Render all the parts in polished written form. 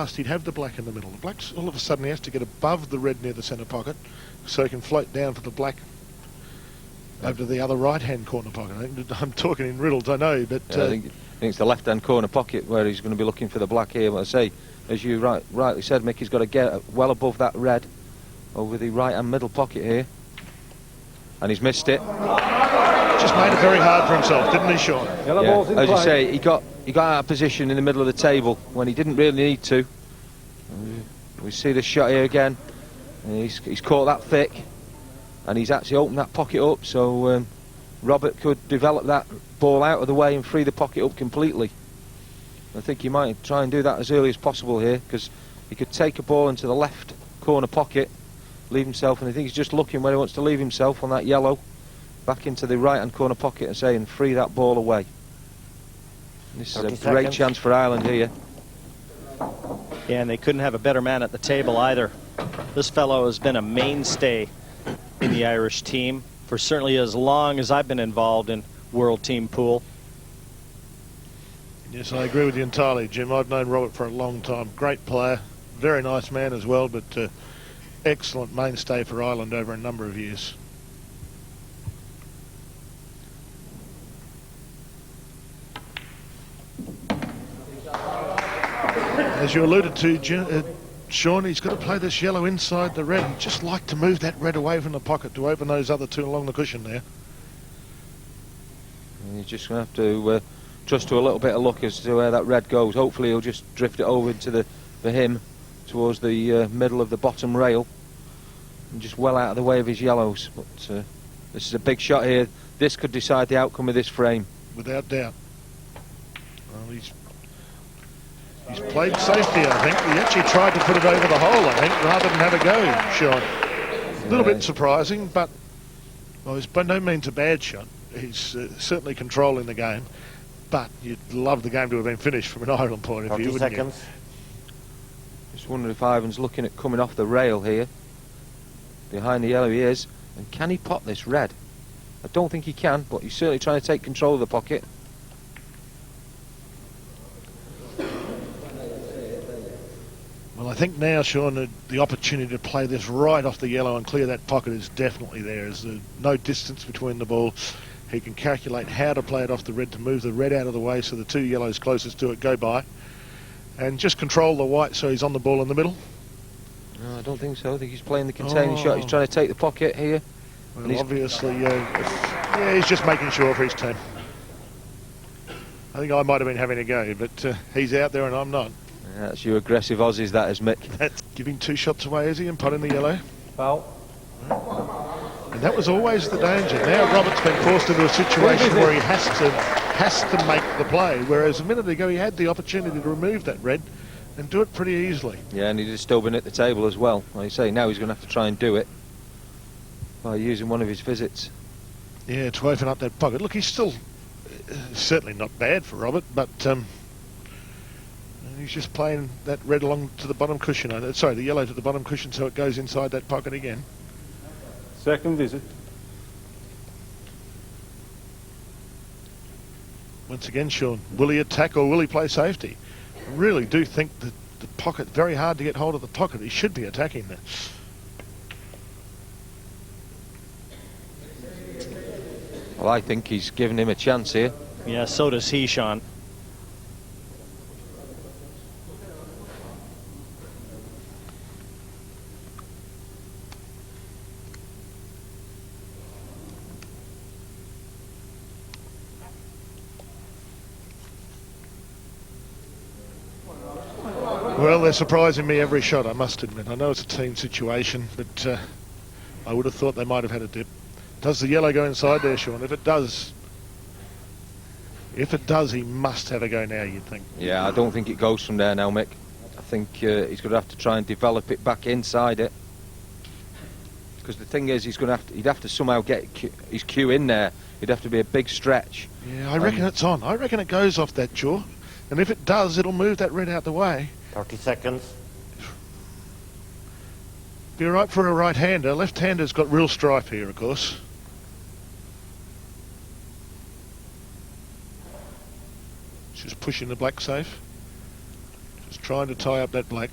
past, he'd have the black in the middle. The black, all of a sudden, he has to get above the red near the centre pocket so he can float down for the black over to the other right-hand corner pocket. I'm talking in riddles, I know, but... Yeah, I think it's the left-hand corner pocket where he's going to be looking for the black here. But I say, as you rightly said, Mick, he's got to get well above that red over the right-hand middle pocket here. And he's missed it. Just made it very hard for himself, didn't he, Sean? Yeah, as you say, he got out of position in the middle of the table when he didn't really need to. We see the shot here again. He's caught that thick, and he's actually opened that pocket up, so Robert could develop that ball out of the way and free the pocket up completely. I think he might try and do that as early as possible here, because he could take a ball into the left corner pocket, leave himself, and I think he's just looking where he wants to leave himself on that yellow, back into the right-hand corner pocket and free that ball away. This is a great chance for Ireland here. Yeah, and they couldn't have a better man at the table either. This fellow has been a mainstay in the Irish team for certainly as long as I've been involved in World Team Pool. Yes, I agree with you entirely, Jim. I've known Robert for a long time. Great player, very nice man as well, but excellent mainstay for Ireland over a number of years. As you alluded to, Sean, he's got to play this yellow inside the red. He'd just like to move that red away from the pocket to open those other two along the cushion there. And he's just going to have to trust to a little bit of luck as to where that red goes. Hopefully he'll just drift it over to for him towards the middle of the bottom rail and just well out of the way of his yellows. But this is a big shot here. This could decide the outcome of this frame. Without doubt. Well, he's played safety, I think. He actually tried to put it over the hole, I think, rather than have a go, Sean. A little bit surprising, but well, it's by no means a bad shot. He's certainly controlling the game, but you'd love the game to have been finished from an Ireland point of view, wouldn't you? Just wondering if Ivan's looking at coming off the rail here. Behind the yellow he is. And can he pot this red? I don't think he can, but he's certainly trying to take control of the pocket. Well, I think now, Sean, the opportunity to play this right off the yellow and clear that pocket is definitely there. There's no distance between the ball. He can calculate how to play it off the red to move the red out of the way so the two yellows closest to it go by. And just control the white so he's on the ball in the middle. No, I don't think so. I think he's playing the containing shot. He's trying to take the pocket here. Well, obviously, yeah, he's just making sure for his team. I think I might have been having a go, but he's out there and I'm not. Yeah, that's you aggressive Aussies, that is, Mick. That's giving two shots away, is he, and potting the yellow? Foul. And that was always the danger. Now Robert's been forced into a situation where he has to make the play, whereas a minute ago he had the opportunity to remove that red and do it pretty easily. Yeah, and he'd have still been at the table as well. Like you say, now he's going to have to try and do it by using one of his visits. Yeah, to open up that pocket. Look, he's still certainly not bad for Robert, but he's just playing that red along to the bottom cushion. Sorry, the yellow to the bottom cushion so it goes inside that pocket again. Second visit. Once again, Sean, will he attack or will he play safety? I really do think that the pocket, very hard to get hold of the pocket. He should be attacking that. Well, I think he's given him a chance here. Yeah, so does he, Sean. Well, they're surprising me every shot, I must admit. I know it's a team situation, but I would have thought they might have had a dip. Does the yellow go inside there, Sean? If it does, he must have a go now, you'd think. Yeah, I don't think it goes from there now, Mick. I think he's going to have to try and develop it back inside it. Because the thing is, he'd have to somehow get his cue in there. It'd have to be a big stretch. Yeah, I reckon it's on. I reckon it goes off that jaw. And if it does, it'll move that red out the way. 30 seconds. Be all right for a right-hander. Left-hander's got real stripe here, of course. Just pushing the black safe. Just trying to tie up that black.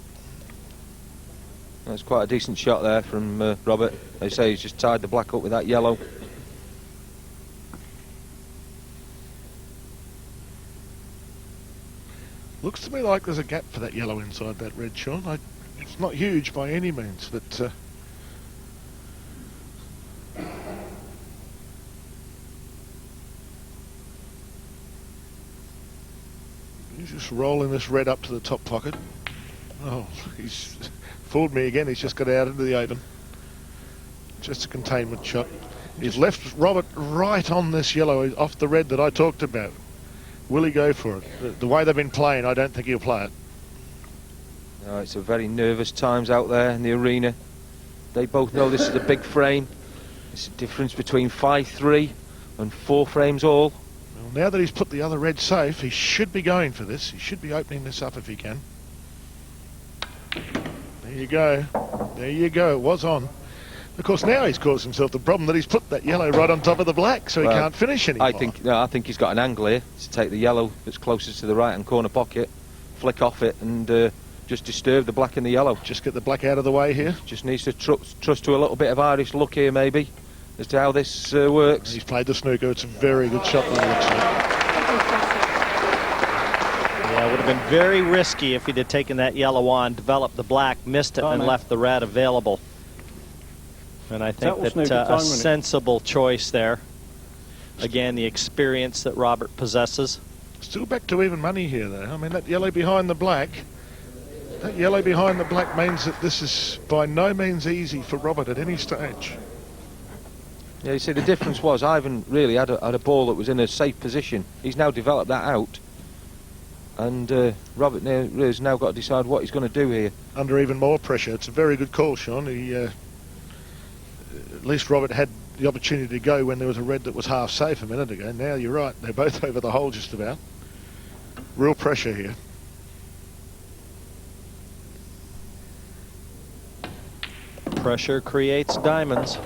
That's quite a decent shot there from Robert. They say he's just tied the black up with that yellow. Looks to me like there's a gap for that yellow inside that red, Sean. It's not huge by any means, but he's just rolling this red up to the top pocket. Oh, he's fooled me again. He's just got out into the open. Just a containment shot. He's left Robert right on this yellow off the red that I talked about. Will he go for it? The way they've been playing, I don't think he'll play it. No, it's a very nervous times out there in the arena. They both know this is a big frame. It's a difference between 5-3 and 4 frames all. Well, now that he's put the other red safe, he should be going for this. He should be opening this up if he can. There you go. There you go. It was on. Of course, now he's caused himself the problem that he's put that yellow right on top of the black, so he can't finish anymore. I think he's got an angle here to take the yellow that's closest to the right-hand corner pocket, flick off it, and just disturb the black and the yellow. Just get the black out of the way here. Just needs to trust to a little bit of Irish luck here, maybe, as to how this works. He's played the snooker. It's a very good shot. Yeah, it would have been very risky if he'd have taken that yellow on, developed the black, missed it, and left the red available. And I think that a sensible choice there. Again, the experience that Robert possesses. Still back to even money here, though. I mean, that yellow behind the black, means that this is by no means easy for Robert at any stage. Yeah, you see, the difference was Ivan really had a ball that was in a safe position. He's now developed that out. And Robert has now got to decide what he's going to do here. Under even more pressure. It's a very good call, Sean. At least Robert had the opportunity to go when there was a red that was half safe a minute ago. Now you're right, they're both over the hole just about. Real pressure here. Pressure creates diamonds.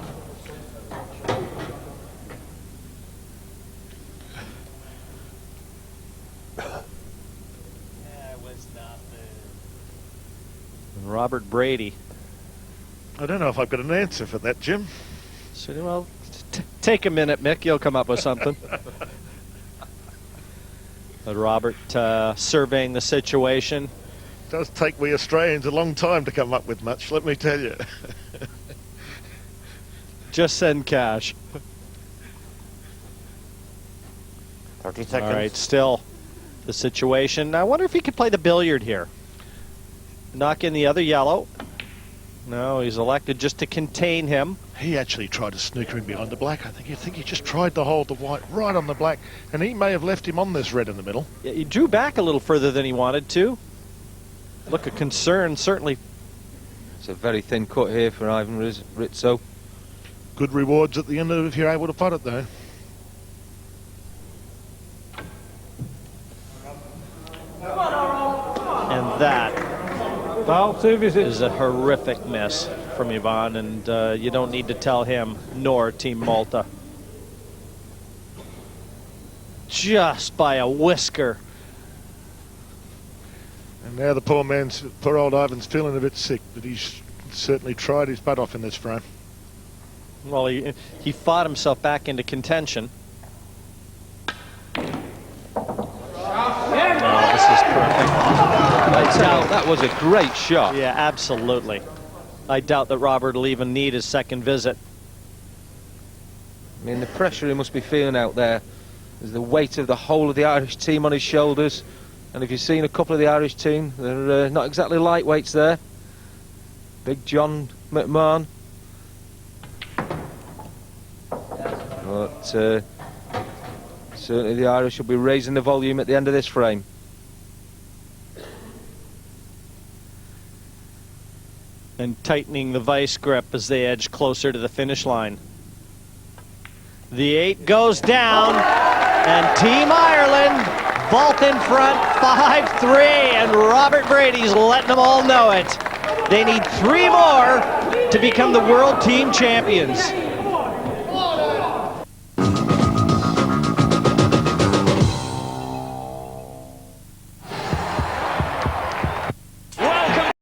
Robert Brady. I don't know if I've got an answer for that, Jim. So, well, take a minute, Mick. You'll come up with something. But Robert surveying the situation. It does take we Australians a long time to come up with much, let me tell you. Just send cash. 30 seconds. All right, still the situation. I wonder if he could play the billiard here. Knock in the other yellow. No, he's elected just to contain him. He actually tried to snooker in behind the black. I think he just tried to hold the white right on the black, and he may have left him on this red in the middle. Yeah, he drew back a little further than he wanted to. Look, a concern, certainly. It's a very thin cut here for Ivan Rizzo. Good rewards at the end of it if you're able to putt it, though. And that is a horrific miss from Ivan, and you don't need to tell him, nor Team Malta. Just by a whisker. And now the poor old Ivan's feeling a bit sick, but he's certainly tried his butt off in this frame. Well, he fought himself back into contention. Oh, this is perfect. That was a great shot. Yeah, absolutely. I doubt that Robert will even need his second visit. I mean, the pressure he must be feeling out there. There's the weight of the whole of the Irish team on his shoulders. And if you've seen a couple of the Irish team, they're not exactly lightweights there. Big John McMahon. But certainly the Irish will be raising the volume at the end of this frame. And tightening the vice grip as they edge closer to the finish line. The 8 goes down, and Team Ireland vault in front 5-3, and Robert Brady's letting them all know it. They need 3 more to become the world team champions.